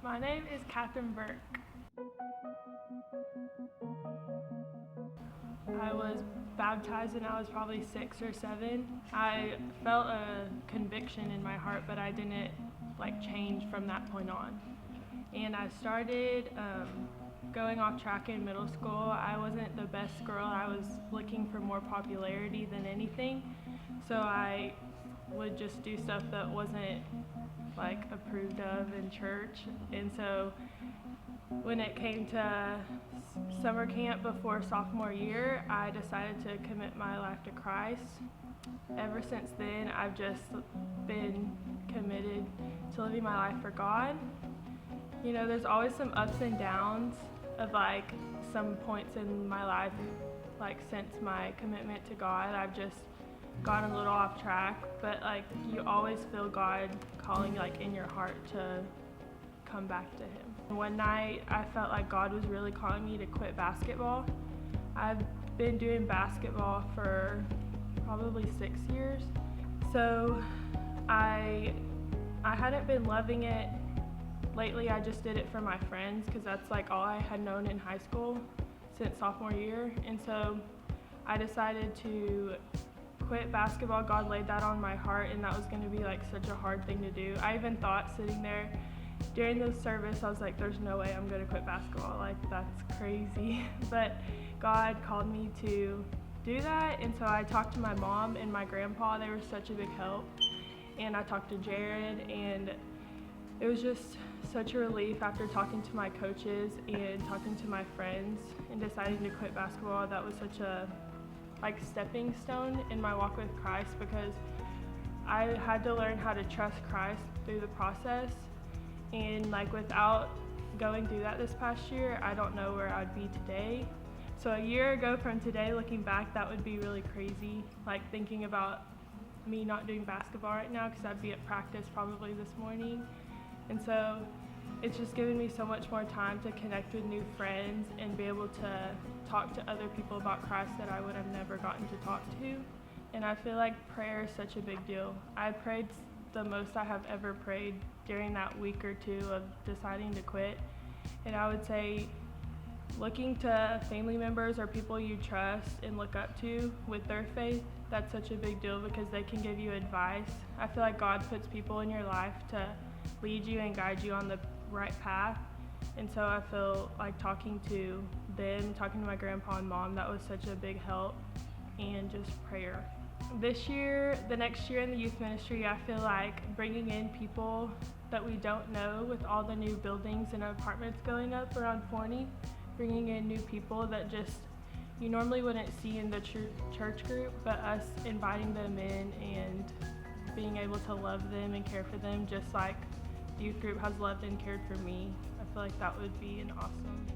My name is Catherine Burke. I was baptized when I was probably 6 or 7. I felt a conviction in my heart, but I didn't change from that point on. And I started going off track in middle school. I wasn't the best girl. I was looking for more popularity than anything. So I would just do stuff that wasn't approved of in church. And so when it came to summer camp before sophomore year, I decided to commit my life to Christ. Ever since then, I've just been committed to living my life for God. You know, there's always some ups and downs of some points in my life, since my commitment to God, I've just gotten a little off track, but you always feel God calling in your heart to come back to Him. One night I felt like God was really calling me to quit basketball. I've been doing basketball for probably 6 years, so I hadn't been loving it. Lately I just did it for my friends because that's all I had known in high school since sophomore year, and so I decided to quit basketball. God laid that on my heart, and that was going to be such a hard thing to do. I even thought sitting there during the service, I was like, there's no way I'm going to quit basketball. That's crazy. But God called me to do that, and so I talked to my mom and my grandpa. They were such a big help. And I talked to Jared, and it was just such a relief after talking to my coaches and talking to my friends and deciding to quit basketball. That was such a stepping stone in my walk with Christ, because I had to learn how to trust Christ through the process, and without going through that this past year, I don't know where I'd be today. So a year ago from today, looking back, that would be really crazy, thinking about me not doing basketball right now, because I'd be at practice probably this morning. And so it's just given me so much more time to connect with new friends and be able to talk to other people about Christ that I would have never gotten to talk to. And I feel like prayer is such a big deal. I prayed the most I have ever prayed during that week or two of deciding to quit. And I would say looking to family members or people you trust and look up to with their faith, that's such a big deal because they can give you advice. I feel like God puts people in your life to lead you and guide you on the right path. And so I feel like talking to them, talking to my grandpa and mom, that was such a big help, and just prayer. This year, the next year in the youth ministry, I feel like bringing in people that we don't know with all the new buildings and apartments going up around Forney, bringing in new people that just you normally wouldn't see in the church group, but us inviting them in and being able to love them and care for them just like the youth group has loved and cared for me. I feel like that would be an awesome